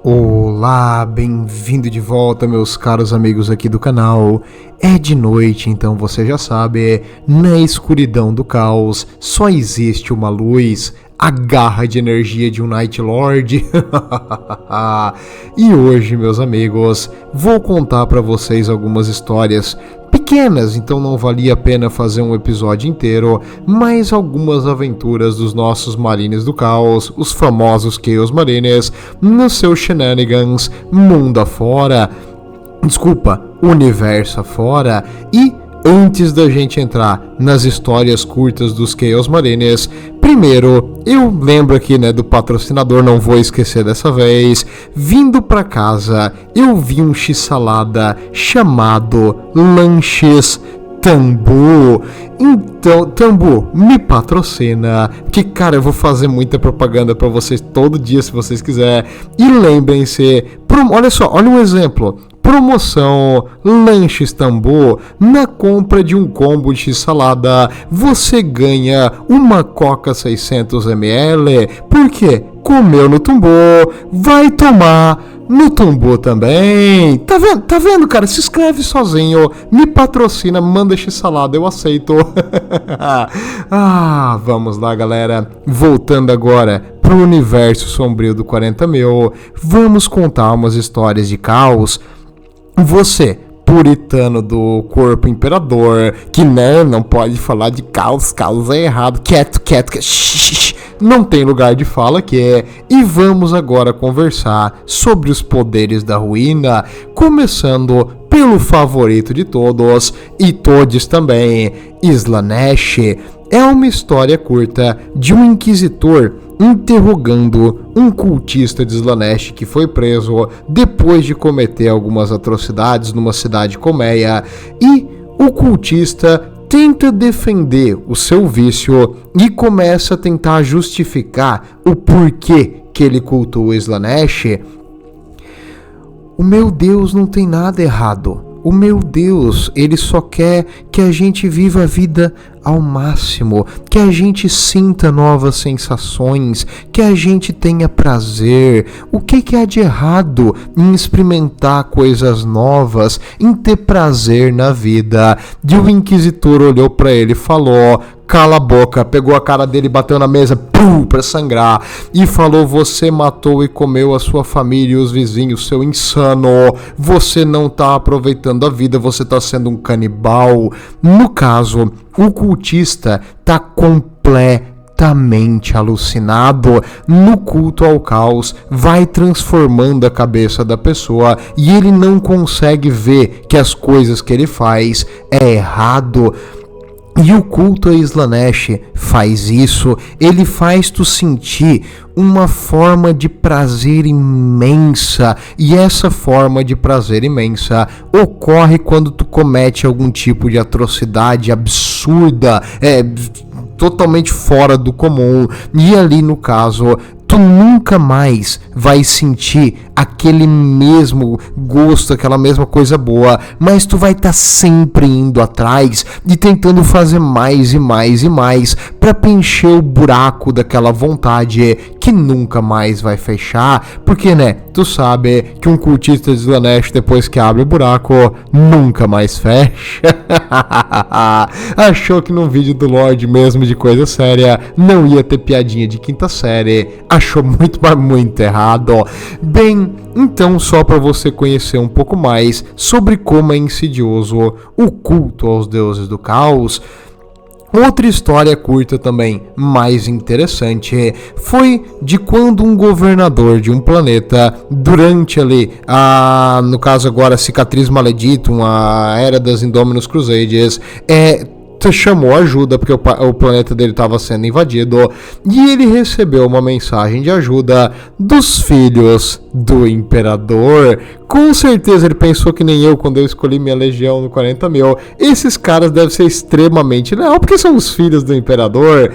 Olá, bem-vindo de volta, meus caros amigos aqui do canal. É de noite, então você já sabe, na escuridão do caos só existe uma luz, a garra de energia de um Night Lord. E hoje, meus amigos, vou contar para vocês algumas histórias pequenas, então não valia a pena fazer um episódio inteiro, mas algumas aventuras dos nossos Marines do Caos, os famosos Chaos Marines, no seu shenanigans, mundo afora, universo afora. E antes da gente entrar nas histórias curtas dos Chaos Marines, primeiro, eu lembro aqui, do patrocinador, não vou esquecer dessa vez. Vindo pra casa, eu vi um x-salada chamado Lanches Tambu. Então, Tambu, me patrocina, que cara, eu vou fazer muita propaganda pra vocês todo dia, se vocês quiserem. E lembrem-se, olha só, olha um exemplo. Promoção Lanches Tambu, na compra de um combo de salada, você ganha uma Coca 600ml, porque comeu no Tambu, vai tomar no Tambu também. Tá vendo, cara? Se inscreve sozinho, me patrocina, manda x-salada, eu aceito. Vamos lá, galera. Voltando agora pro universo sombrio do 40.000, vamos contar umas histórias de caos. Você, puritano do corpo imperador, que não pode falar de caos é errado, quieto, não tem lugar de fala aqui. E vamos agora conversar sobre os poderes da ruína, começando pelo favorito de todos, e todos também, Slaanesh. É uma história curta de um inquisitor interrogando um cultista de Slaanesh que foi preso depois de cometer algumas atrocidades numa cidade colmeia, e o cultista tenta defender o seu vício e começa a tentar justificar o porquê que ele cultua Slaanesh. O meu Deus não tem nada errado. O meu Deus, ele só quer que a gente viva a vida ao máximo, que a gente sinta novas sensações, que a gente tenha prazer. O que há de errado em experimentar coisas novas, em ter prazer na vida? E o inquisitor olhou para ele e falou: cala a boca, pegou a cara dele, bateu na mesa, pra sangrar, e falou: você matou e comeu a sua família e os vizinhos, seu insano, você não tá aproveitando a vida, você tá sendo um canibal. No caso, o cultista tá completamente alucinado no culto ao caos, vai transformando a cabeça da pessoa e ele não consegue ver que as coisas que ele faz é errado. E o culto a Slaanesh faz isso, ele faz tu sentir uma forma de prazer imensa, e essa forma de prazer imensa ocorre quando tu comete algum tipo de atrocidade absurda, totalmente fora do comum, e ali no caso tu nunca mais vai sentir aquele mesmo gosto, aquela mesma coisa boa, mas tu vai estar sempre indo atrás e tentando fazer mais e mais e mais para preencher o buraco daquela vontade que nunca mais vai fechar, porque tu sabe que um cultista de Slaanesh, depois que abre o buraco, nunca mais fecha. Achou que num vídeo do Lorde mesmo de coisa séria não ia ter piadinha de quinta série, achou muito, mas muito errado. Bem, então só para você conhecer um pouco mais sobre como é insidioso o culto aos deuses do caos, outra história curta também mais interessante foi de quando um governador de um planeta, durante ali no caso agora Cicatriz Maleditum, a Era das Indominus Crusades, chamou ajuda porque o planeta dele estava sendo invadido, e ele recebeu uma mensagem de ajuda dos filhos do imperador. Com certeza ele pensou que nem eu quando eu escolhi minha legião no 40.000. Esses caras devem ser extremamente leal porque são os filhos do imperador.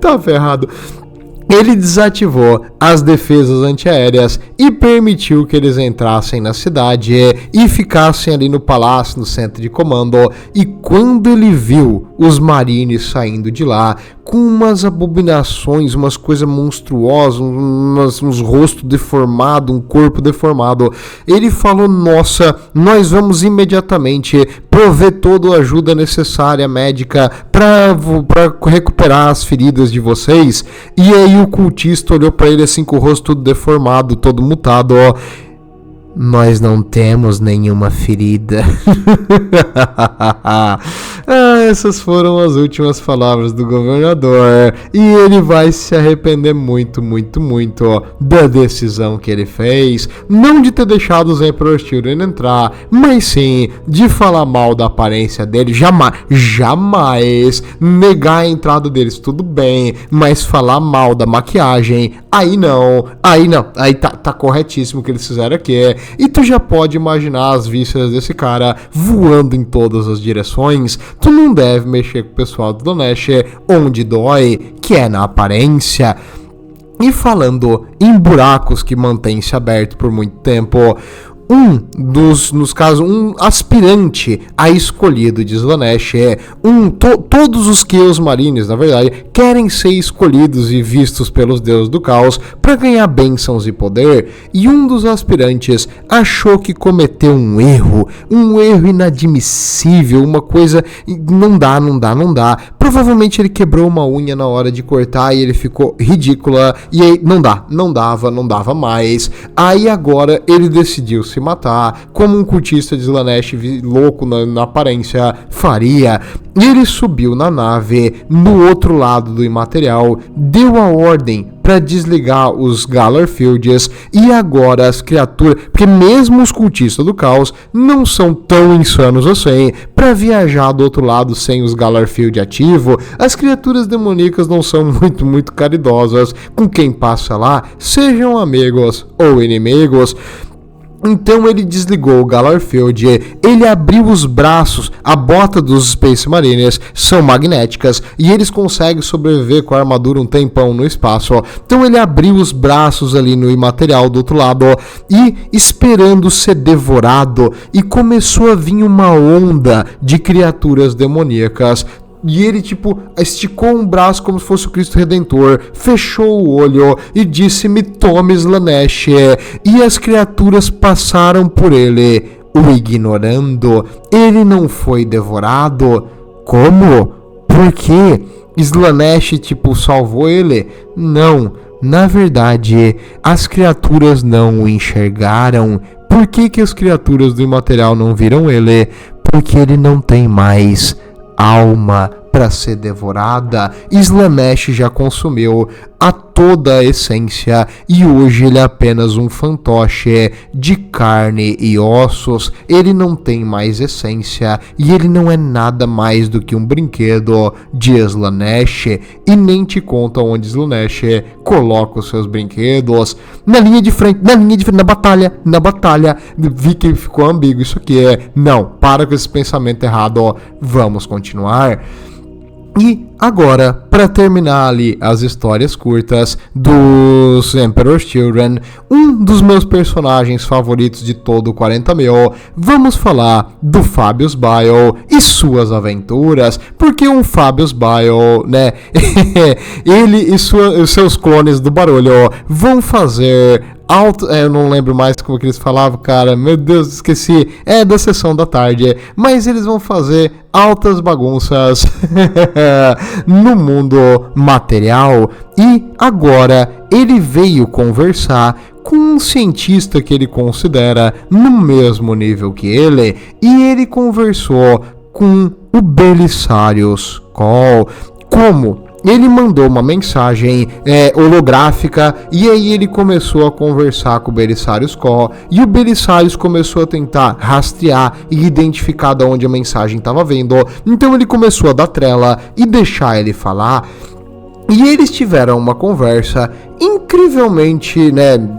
Tá ferrado. ele desativou as defesas antiaéreas e permitiu que eles entrassem na cidade e ficassem ali no palácio, no centro de comando. E quando ele viu os marines saindo de lá com umas abominações, umas coisas monstruosas, uns rostos deformados, um corpo deformado, ele falou: nossa, nós vamos imediatamente prover toda a ajuda necessária médica para recuperar as feridas de vocês. E aí o cultista olhou para ele assim com o rosto todo deformado, todo mutado, ó. Nós não temos nenhuma ferida. Essas foram as últimas palavras do governador. E ele vai se arrepender muito, muito, muito da decisão que ele fez. Não de ter deixado os Emperor Children entrar, mas sim de falar mal da aparência dele. Jamais negar a entrada deles, tudo bem. Mas falar mal da maquiagem, aí não. Aí tá corretíssimo o que eles fizeram aqui. E tu já pode imaginar as vísceras desse cara voando em todas as direções. Tu não deve mexer com o pessoal do Slaanesh onde dói, que é na aparência. E falando em buracos que mantém-se aberto por muito tempo, um aspirante a escolhido de Slaanesh todos os Chaos Marines, na verdade, querem ser escolhidos e vistos pelos deuses do caos para ganhar bênçãos e poder, e um dos aspirantes achou que cometeu um erro inadmissível, uma coisa, não dá, provavelmente ele quebrou uma unha na hora de cortar e ele ficou ridícula, e aí não dava mais, aí agora ele decidiu se matar, como um cultista de Slaanesh louco na aparência faria. E ele subiu na nave no outro lado do imaterial, deu a ordem para desligar os Galarfields, e agora as criaturas, porque mesmo os cultistas do caos não são tão insanos assim para viajar do outro lado sem os Galarfield ativo. As criaturas demoníacas não são muito caridosas com quem passa lá, sejam amigos ou inimigos. Então ele desligou o Galarfield, ele abriu os braços, a bota dos Space Marines são magnéticas e eles conseguem sobreviver com a armadura um tempão no espaço. Então ele abriu os braços ali no imaterial do outro lado e esperando ser devorado, e começou a vir uma onda de criaturas demoníacas. E ele, esticou um braço como se fosse o Cristo Redentor, fechou o olho e disse: me tome, Slaanesh. E as criaturas passaram por ele, o ignorando. Ele não foi devorado. Como? Por quê? Slaanesh, salvou ele? Não. Na verdade, as criaturas não o enxergaram. Por que as criaturas do imaterial não viram ele? Porque ele não tem mais alma para ser devorada. Slaanesh já consumiu a toda a essência e hoje ele é apenas um fantoche de carne e ossos. Ele não tem mais essência e ele não é nada mais do que um brinquedo de Slaanesh, e nem te conta onde Slaanesh coloca os seus brinquedos. Na linha de frente, na batalha. Vi que ficou ambíguo isso aqui. Não, para com esse pensamento errado, vamos continuar. E agora, para terminar ali as histórias curtas dos Emperor Children, um dos meus personagens favoritos de todo o 40.000, vamos falar do Fabius Bile e suas aventuras, porque um Fabius Bile, né, ele e seus clones do barulho vão fazer eu não lembro mais como que eles falavam, cara, meu Deus, esqueci, é da sessão da tarde, mas eles vão fazer altas bagunças no mundo material. E agora ele veio conversar com um cientista que ele considera no mesmo nível que ele, e ele conversou com o Belisarius Cawl. Como? Ele mandou uma mensagem holográfica, e aí ele começou a conversar com o Belisarius Cawl, e o Belisarius começou a tentar rastrear e identificar de onde a mensagem estava vindo. Então ele começou a dar trela e deixar ele falar, e eles tiveram uma conversa incrivelmente,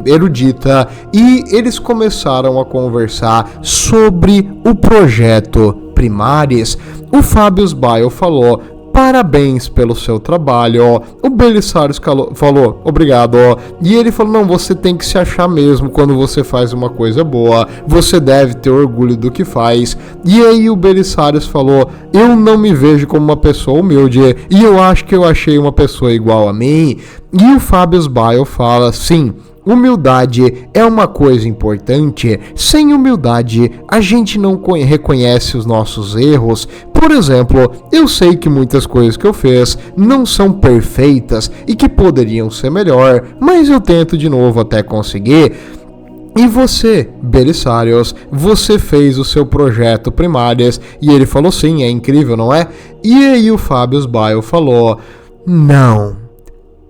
erudita, e eles começaram a conversar sobre o projeto Primaris. O Fabius Bile falou: parabéns pelo seu trabalho. O Belisarius falou, obrigado. E ele falou, não, você tem que se achar mesmo quando você faz uma coisa boa. Você deve ter orgulho do que faz. E aí o Belisarius falou, eu não me vejo como uma pessoa humilde. E eu acho que eu achei uma pessoa igual a mim. E o Fabius Bile fala, sim, humildade é uma coisa importante. Sem humildade, a gente não reconhece os nossos erros. Por exemplo, eu sei que muitas coisas que eu fiz não são perfeitas e que poderiam ser melhor, mas eu tento de novo até conseguir. E você, Belisarius, você fez o seu projeto Primárias? E ele falou, sim, é incrível, não é? E aí o Fabius Bile falou, não,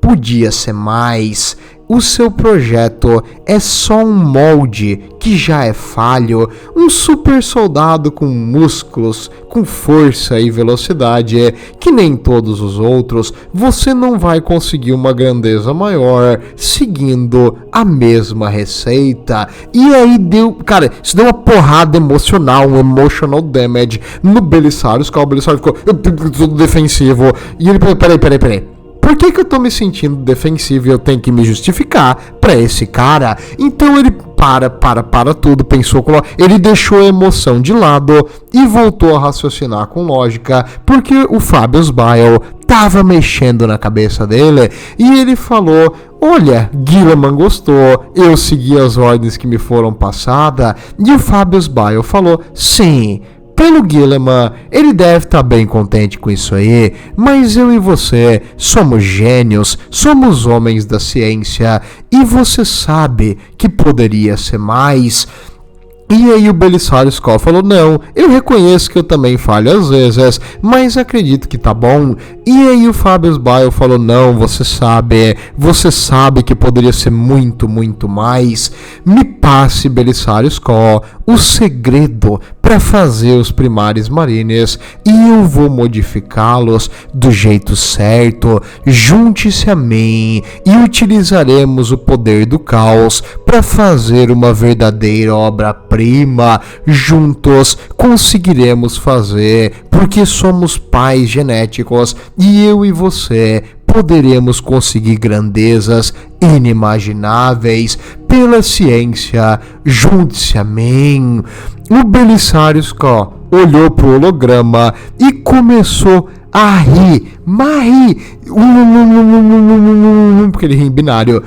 podia ser mais. O seu projeto é só um molde que já é falho, um super soldado com músculos, com força e velocidade, que nem todos os outros. Você não vai conseguir uma grandeza maior seguindo a mesma receita. E aí isso deu uma porrada emocional, um emotional damage no Belisarius, que o Belisarius ficou tudo defensivo. E ele, peraí. Por que eu tô me sentindo defensivo e eu tenho que me justificar pra esse cara? Então ele para tudo, pensou com ele deixou a emoção de lado e voltou a raciocinar com lógica, porque o Fabius Bile tava mexendo na cabeça dele e ele falou, olha, Guilliman gostou, eu segui as ordens que me foram passadas, e o Fabius Bile falou, sim, pelo Guilliman, ele deve estar bem contente com isso aí, mas eu e você somos gênios, somos homens da ciência, e você sabe que poderia ser mais. E aí o Belisarius falou, não, eu reconheço que eu também falho às vezes, mas acredito que tá bom. E aí o Fabius Bile falou, não, você sabe que poderia ser muito, muito mais. Me passe, Belisarius o segredo para fazer os Primaris Marines e eu vou modificá-los do jeito certo. Junte-se a mim e utilizaremos o poder do caos para fazer uma verdadeira obra-prima. Juntos conseguiremos fazer, porque somos pais genéticos e eu e você poderemos conseguir grandezas inimagináveis pela ciência. Junte-se a mim. O Belisarius olhou pro holograma e começou a rir, porque ele ri em binário.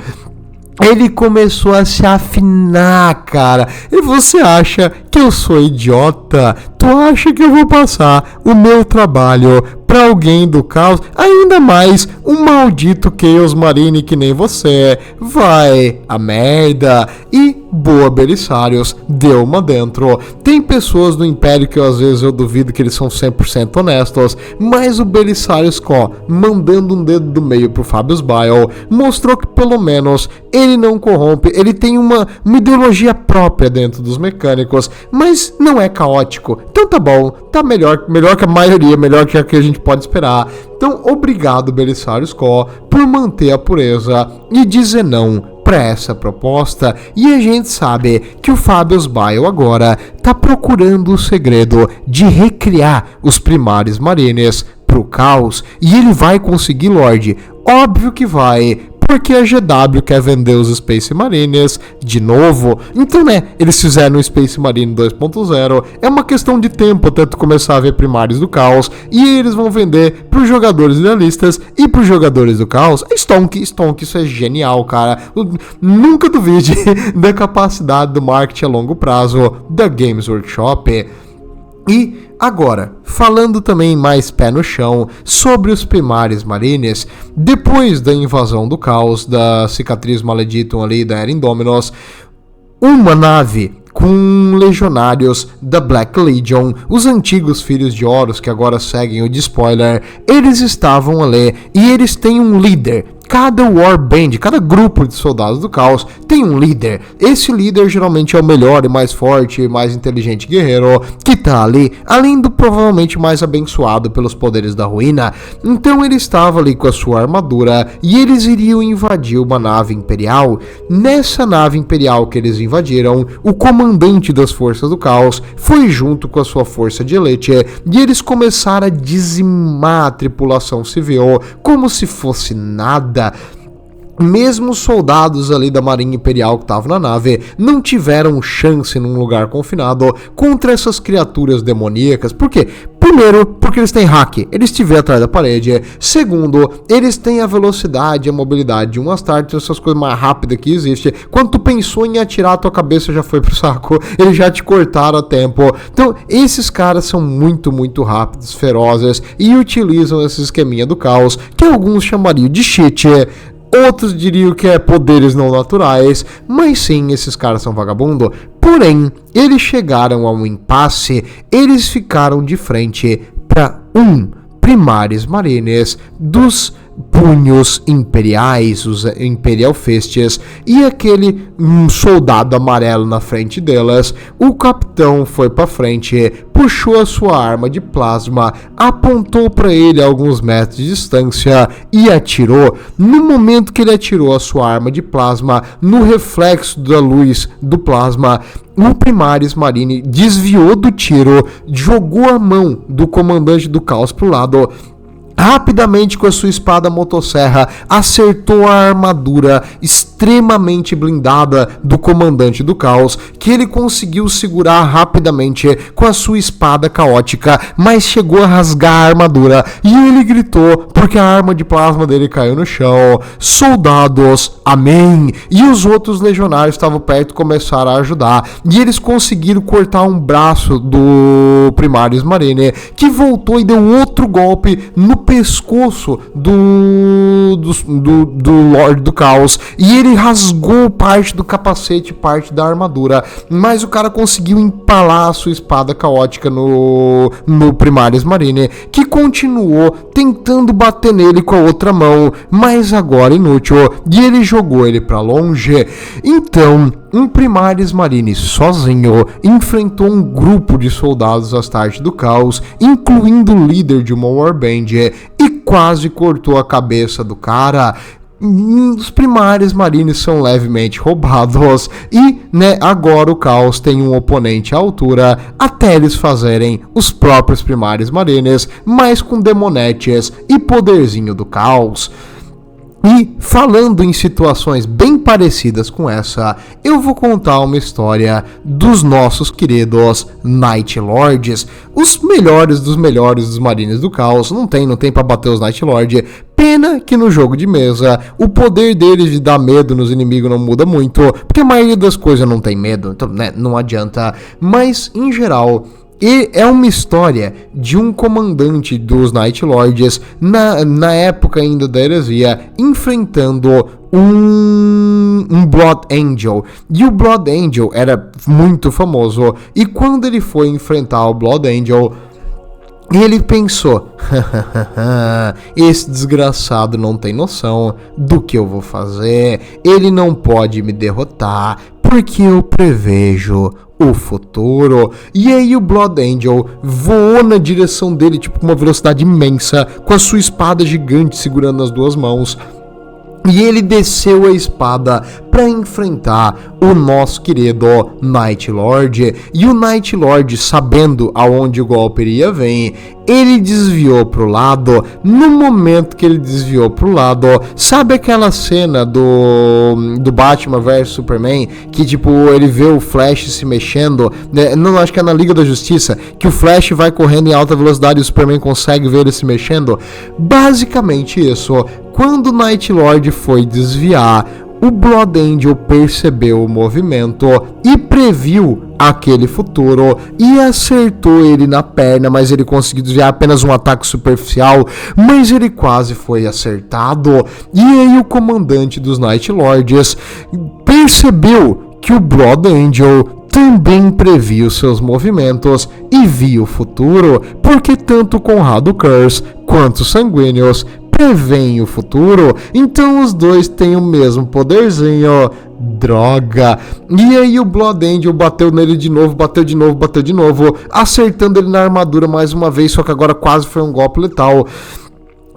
Ele começou a se afinar, cara. E você acha que eu sou idiota? Tu acha que eu vou passar o meu trabalho pra alguém do caos? Ainda mais um maldito Chaos Marine que nem você. Vai a merda. E boa, Belisarius, deu uma dentro. Tem pessoas do Império que às vezes eu duvido que eles são 100% honestos, mas o Belisarius mandando um dedo do meio pro Fabius Bile, mostrou que pelo menos ele não corrompe, ele tem uma ideologia própria dentro dos mecânicos, mas não é caótico. Então tá bom, tá melhor que a maioria, melhor que a que a gente pode esperar. Então obrigado, Belisarius por manter a pureza e dizer não para essa proposta. E a gente sabe que o Fabius Bile agora tá procurando o segredo de recriar os Primaris Marines pro caos, e ele vai conseguir, Lorde. Óbvio que vai, porque a GW quer vender os Space Marines de novo. Então, eles fizeram o Space Marine 2.0. É uma questão de tempo até tu começar a ver Primaris do Caos. E eles vão vender pros jogadores idealistas e pros jogadores do Caos. Stonk, isso é genial, cara. Nunca duvide da capacidade do marketing a longo prazo da Games Workshop. E agora, falando também mais pé no chão sobre os Primaris Marines, depois da invasão do caos, da cicatriz Maleditum ali, da Era Indominus, uma nave com legionários da Black Legion, os antigos filhos de Horus que agora seguem o de Spoiler, eles estavam ali e eles têm um líder cada Warband, cada grupo de soldados do caos tem um líder. Esse líder geralmente é o melhor e mais forte e mais inteligente guerreiro que tá ali, além do provavelmente mais abençoado pelos poderes da ruína. Então ele estava ali com a sua armadura e eles iriam invadir uma nave imperial. Nessa nave imperial que eles invadiram, o comandante das forças do caos foi junto com a sua força de elite e eles começaram a dizimar a tripulação civil como se fosse nada. Mesmo os soldados ali da Marinha Imperial que estavam na nave não tiveram chance num lugar confinado contra essas criaturas demoníacas. Por quê? Primeiro, porque eles têm hack, eles te vê atrás da parede. Segundo, eles têm a velocidade e a mobilidade de um Astartes, essas coisas mais rápidas que existe. Quando tu pensou em atirar, a tua cabeça já foi pro saco, eles já te cortaram a tempo. Então, esses caras são muito, muito rápidos, ferozes e utilizam esse esqueminha do caos, que alguns chamariam de cheat. Outros diriam que é poderes não naturais, mas sim, esses caras são vagabundo. Porém, eles chegaram a um impasse, eles ficaram de frente para Primaris Marines dos punhos imperiais, os Imperial Fists, e aquele soldado amarelo na frente delas. O capitão foi para frente, puxou a sua arma de plasma, apontou para ele a alguns metros de distância e atirou. No momento que ele atirou a sua arma de plasma, no reflexo da luz do plasma, o Primaris Marine desviou do tiro, jogou a mão do comandante do caos pro lado. Rapidamente, com a sua espada motosserra, acertou a armadura extremamente blindada do comandante do caos, que ele conseguiu segurar rapidamente com a sua espada caótica, mas chegou a rasgar a armadura e ele gritou porque a arma de plasma dele caiu no chão. Soldados, amém! E os outros legionários estavam perto e começaram a ajudar, e eles conseguiram cortar um braço do Primaris Marine, que voltou e deu outro golpe no pescoço do Lorde do Caos, e ele rasgou parte do capacete, parte da armadura, mas o cara conseguiu empalar a sua espada caótica no Primaris Marine, que continuou tentando bater nele com a outra mão, mas agora inútil, e ele jogou ele pra longe. Então, um Primaris Marine sozinho enfrentou um grupo de soldados Astartes do Caos, incluindo o líder de uma Warband, e quase cortou a cabeça do cara. Os Primaris Marines são levemente roubados e, agora o Caos tem um oponente à altura até eles fazerem os próprios Primaris Marines, mas com demonetes e poderzinho do Caos. E, falando em situações bem parecidas com essa, eu vou contar uma história dos nossos queridos Night Lords, os melhores dos Marines do Caos. Não tem pra bater os Night Lords. Pena que no jogo de mesa, o poder deles de dar medo nos inimigos não muda muito, porque a maioria das coisas não tem medo, então não adianta. Mas, em geral, e é uma história de um comandante dos Night Lords na época ainda da heresia, enfrentando um Blood Angel. E o Blood Angel era muito famoso, e quando ele foi enfrentar o Blood Angel, ele pensou: esse desgraçado não tem noção do que eu vou fazer, ele não pode me derrotar, porque eu prevejo o futuro. E aí o Blood Angel voou na direção dele, tipo, com uma velocidade imensa, com a sua espada gigante segurando nas duas mãos. E ele desceu a espada para enfrentar o nosso querido Night Lord. E o Night Lord, sabendo aonde o golpe iria vir, ele desviou pro lado. No momento que ele desviou pro lado, sabe aquela cena do Batman vs Superman, que tipo, ele vê o Flash se mexendo, não, acho que é na Liga da Justiça, que o Flash vai correndo em alta velocidade e o Superman consegue ver ele se mexendo? Basicamente isso. Quando o Night Lord foi desviar, o Blood Angel percebeu o movimento e previu aquele futuro e acertou ele na perna, mas ele conseguiu desviar apenas um ataque superficial, mas ele quase foi acertado. E aí o comandante dos Night Lords percebeu que o Blood Angel também previa os seus movimentos e via o futuro, porque tanto Conrado Curse quanto os Sanguíneos preveem o futuro, então os dois têm o mesmo poderzinho. Droga! E aí o Blood Angel bateu nele de novo, bateu de novo, acertando ele na armadura mais uma vez, só que agora quase foi um golpe letal.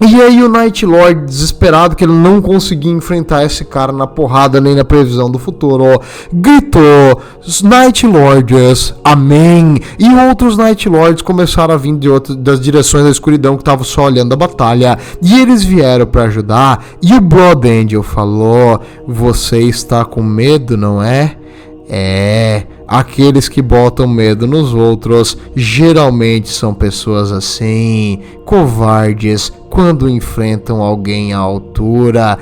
E aí o Night Lord, desesperado que ele não conseguia enfrentar esse cara na porrada nem na previsão do futuro, gritou: Night Lords, amém! E outros Night Lords começaram a vir das direções da escuridão que estavam só olhando a batalha. E eles vieram para ajudar. E o Blood Angel falou: você está com medo, não é? Aqueles que botam medo nos outros geralmente são pessoas assim, covardes, quando enfrentam alguém à altura.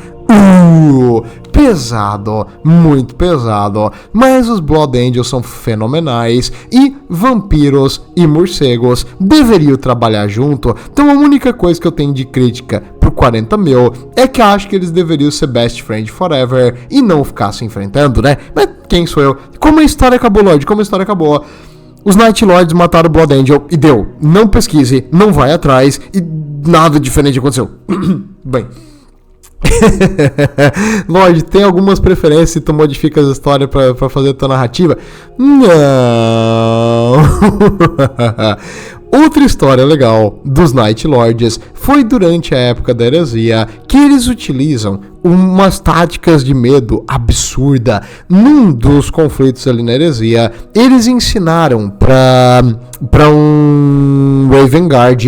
Pesado, muito pesado, mas os Blood Angels são fenomenais e vampiros e morcegos deveriam trabalhar junto. Então a única coisa que eu tenho de crítica pro 40 mil é que acho que eles deveriam ser best friend forever e não ficar se enfrentando, né? Mas quem sou eu? Como a história acabou, Lord? Como a história acabou? Os Night Lords mataram o Blood Angel e deu. Não pesquise, não vai atrás e nada diferente aconteceu. Bem... Lorde, tem algumas preferências se tu modifica as histórias pra fazer a tua narrativa? Não. Outra história legal dos Night Lords foi durante a época da heresia, que eles utilizam umas táticas de medo absurda. Num dos conflitos ali na heresia, eles ensinaram pra um Raven Guard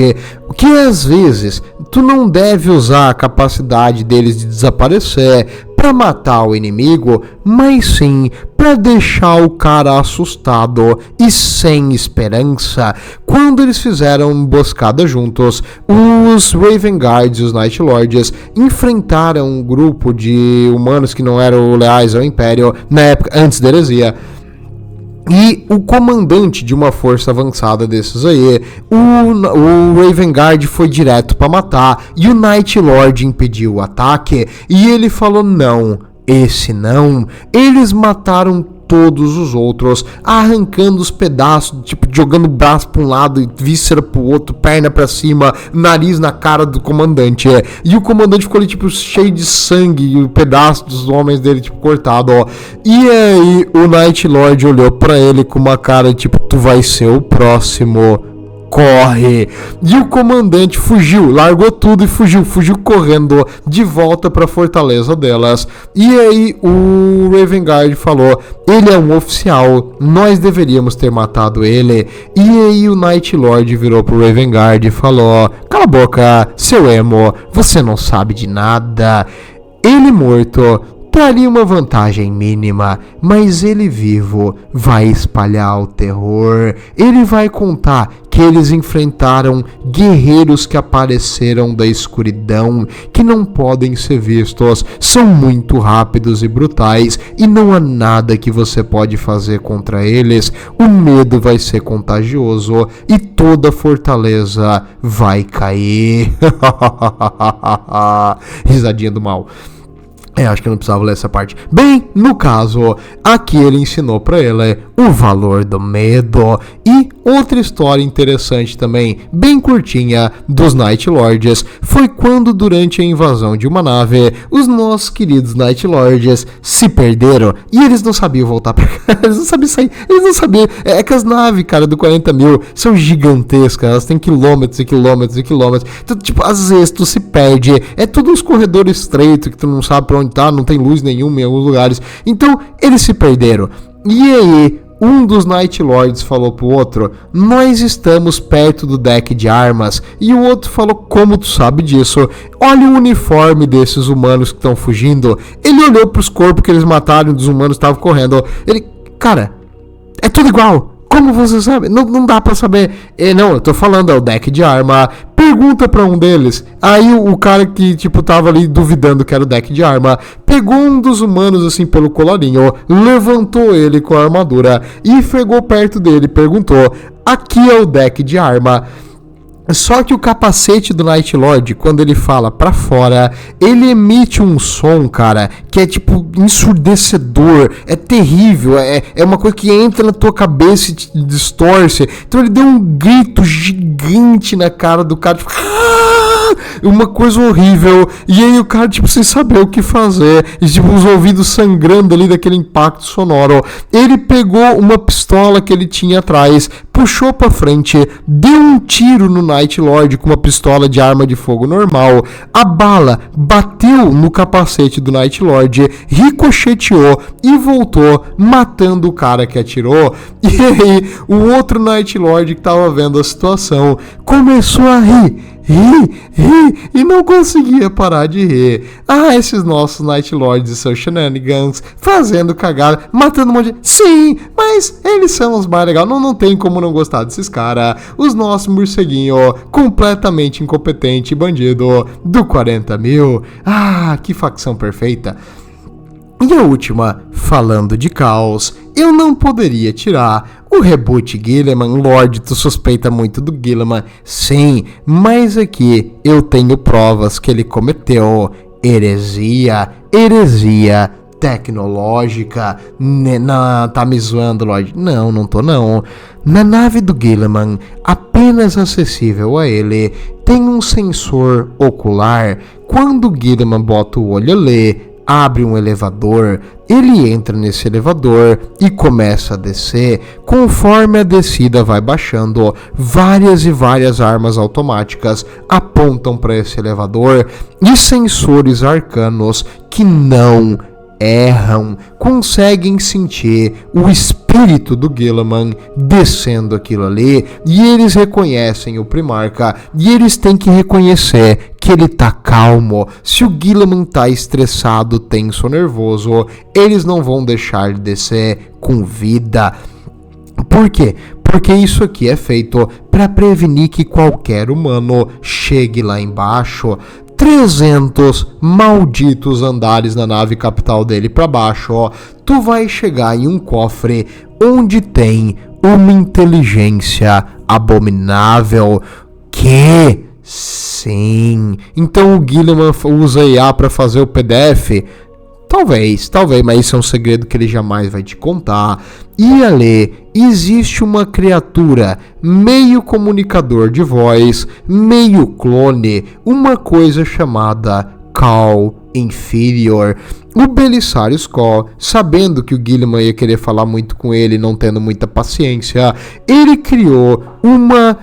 que às vezes tu não deve usar a capacidade deles de desaparecer para matar o inimigo, mas sim para deixar o cara assustado e sem esperança. Quando eles fizeram emboscada juntos, os Raven Guards e os Night Lords enfrentaram um grupo de humanos que não eram leais ao Império na época antes da heresia. E o comandante de uma força avançada desses aí, o Raven Guard foi direto para matar e o Night Lord impediu o ataque e ele falou: não, esse não. Eles mataram todos os outros, arrancando os pedaços, tipo, jogando o braço para um lado e víscera pro outro, perna para cima, nariz na cara do comandante. E o comandante ficou ali, tipo, cheio de sangue e o pedaço dos homens dele, tipo, cortado, ó. E aí o Night Lord olhou para ele com uma cara, tipo, tu vai ser o próximo. Corre! E o comandante fugiu, largou tudo e fugiu correndo de volta para a fortaleza delas. E aí o Raven Guard falou: ele é um oficial, nós deveríamos ter matado ele. E aí o Night Lord virou pro Raven Guard e falou: cala a boca, seu emo, você não sabe de nada. Ele morto traria uma vantagem mínima, mas ele vivo vai espalhar o terror. Ele vai contar que eles enfrentaram guerreiros que apareceram da escuridão, que não podem ser vistos, são muito rápidos e brutais e não há nada que você pode fazer contra eles. O medo vai ser contagioso e toda a fortaleza vai cair. Risadinha do mal. Acho que eu não precisava ler essa parte. Bem, no caso, aqui ele ensinou pra ele o valor do medo. E outra história interessante também, bem curtinha, dos Night Lords, foi quando durante a invasão de uma nave, os nossos queridos Night Lords se perderam e eles não sabiam voltar pra cá, eles não sabiam sair, eles não sabiam. É que as naves, cara, do 40 mil são gigantescas, elas têm quilômetros e quilômetros e quilômetros. Então, tipo, às vezes tu se perde, é tudo uns corredores estreitos que tu não sabe pra onde tá, não tem luz nenhuma em alguns lugares. Então, eles se perderam. E aí, um dos Night Lords falou pro outro: nós estamos perto do deck de armas. E o outro falou: como tu sabe disso? Olha o uniforme desses humanos que estão fugindo. Ele olhou pros corpos que eles mataram dos humanos que estavam correndo. Ele, cara, é tudo igual. Como você sabe? Não dá pra saber. Não, eu tô falando, é o deck de arma. Pergunta pra um deles. Aí o cara que, tipo, tava ali duvidando que era o deck de arma, pegou um dos humanos, assim, pelo colarinho, levantou ele com a armadura e chegou perto dele, perguntou: aqui é o deck de arma. Só que o capacete do Night Lord, quando ele fala pra fora, ele emite um som, cara, que é tipo ensurdecedor, é terrível, é uma coisa que entra na tua cabeça e te distorce. Então ele deu um grito gigante na cara do cara, tipo, uma coisa horrível, e aí o cara, tipo, sem saber o que fazer, e tipo, os ouvidos sangrando ali daquele impacto sonoro. Ele pegou uma pistola que ele tinha atrás, puxou pra frente, deu um tiro no Night Lord com uma pistola de arma de fogo normal. A bala bateu no capacete do Night Lord, ricocheteou e voltou, matando o cara que atirou. E aí, o outro Night Lord que tava vendo a situação começou a rir, e não conseguia parar de rir. Esses nossos Night Lords e seus shenanigans, fazendo cagada, matando um monte de... Sim, mas eles são os mais legais, não tem como não gostar desses caras. Os nossos morceguinho, completamente incompetente, bandido do 40 mil. Que facção perfeita. E a última, falando de caos, eu não poderia tirar o reboot Guilliman. Lorde, tu suspeita muito do Guilliman. Sim, mas aqui eu tenho provas que ele cometeu heresia tecnológica. Tá me zoando, Lorde? Não tô não. Na nave do Guilliman, apenas acessível a ele, tem um sensor ocular. Quando o Guilliman bota o olho ali, abre um elevador, ele entra nesse elevador e começa a descer. Conforme a descida vai baixando, várias e várias armas automáticas apontam para esse elevador e sensores arcanos que não erram conseguem sentir o espírito do Guilliman descendo aquilo ali, e eles reconhecem o Primarca, e eles têm que reconhecer que ele tá calmo. Se o Guilliman tá estressado, tenso, nervoso, eles não vão deixar ele descer com vida. Por quê? Porque isso aqui é feito para prevenir que qualquer humano chegue lá embaixo. 300 malditos andares na nave capital dele para baixo, tu vai chegar em um cofre onde tem uma inteligência abominável. Que? Sim. Então o Guilliman usa IA para fazer o PDF? Talvez, mas isso é um segredo que ele jamais vai te contar. E ali existe uma criatura, meio comunicador de voz, meio clone, uma coisa chamada Call Inferior. O Belissário Skull, sabendo que o Guilliman ia querer falar muito com ele, não tendo muita paciência, ele criou uma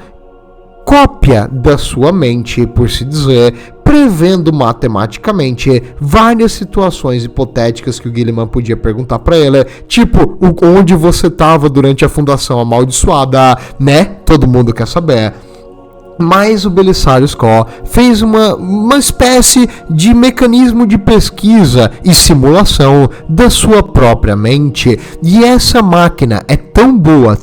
cópia da sua mente, por se dizer, prevendo matematicamente várias situações hipotéticas que o Guilliman podia perguntar pra ele, tipo, onde você tava durante a fundação amaldiçoada, né? Todo mundo quer saber. Mas o Belissário Skull fez uma espécie de mecanismo de pesquisa e simulação da sua própria mente. E essa máquina é tão boa,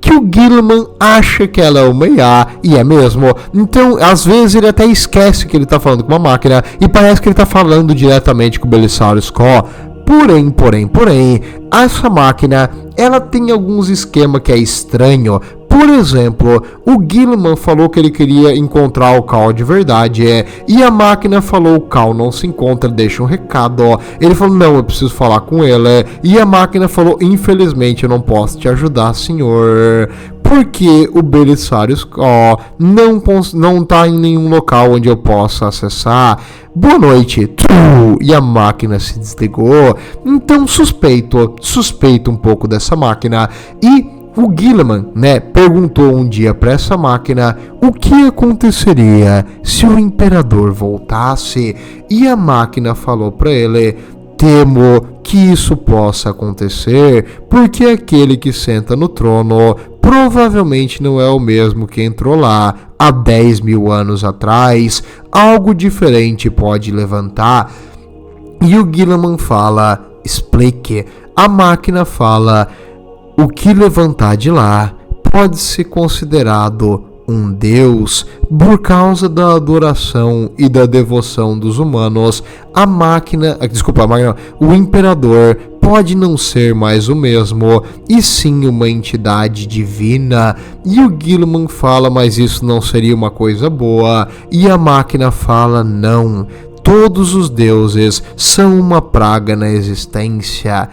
que o Guilliman acha que ela é uma IA, e é mesmo. Então, às vezes, ele até esquece que ele está falando com uma máquina, e parece que ele está falando diretamente com o Belissário Skull. Porém, essa máquina, ela tem alguns esquemas que é estranho. Por exemplo, o Guilliman falou que ele queria encontrar o Cal de verdade, e a máquina falou: o Cal não se encontra, deixa um recado. Ele falou: não, eu preciso falar com ele, e a máquina falou: infelizmente eu não posso te ajudar, senhor, porque o Belissário não tá em nenhum local onde eu possa acessar. Boa noite. E a máquina se desligou. Então suspeito um pouco dessa máquina. E o Guilliman, perguntou um dia para essa máquina o que aconteceria se o imperador voltasse, e a máquina falou para ele: temo que isso possa acontecer, porque aquele que senta no trono provavelmente não é o mesmo que entrou lá há 10 mil anos atrás. Algo diferente pode levantar. E o Guilliman fala: explique. A máquina fala: o que levantar de lá pode ser considerado um deus por causa da adoração e da devoção dos humanos. O imperador pode não ser mais o mesmo, e sim uma entidade divina. E o Guilliman fala, mas isso não seria uma coisa boa. E a máquina fala, não, todos os deuses são uma praga na existência.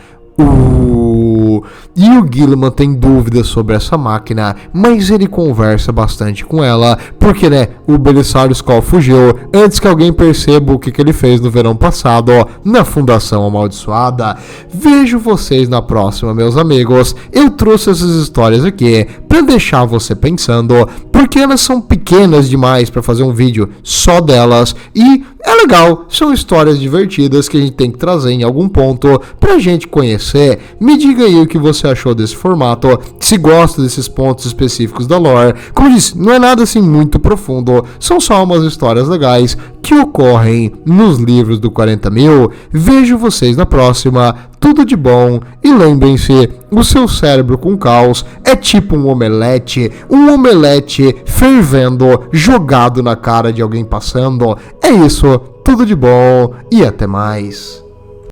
E o Guilliman tem dúvidas sobre essa máquina, mas ele conversa bastante com ela, porque o Belisário Skoll fugiu antes que alguém perceba o que ele fez no verão passado, na Fundação Amaldiçoada. Vejo vocês na próxima, meus amigos. Eu trouxe essas histórias aqui para deixar você pensando, porque elas são pequenas demais para fazer um vídeo só delas, e é legal, são histórias divertidas que a gente tem que trazer em algum ponto pra gente conhecer. Me diga aí o que você achou desse formato, se gosta desses pontos específicos da lore. Como eu disse, não é nada assim muito profundo, são só umas histórias legais que ocorrem nos livros do 40.000. Vejo vocês na próxima, tudo de bom, e lembrem-se, o seu cérebro com caos é tipo um omelete fervendo, jogado na cara de alguém passando. É isso, tudo de bom e até mais.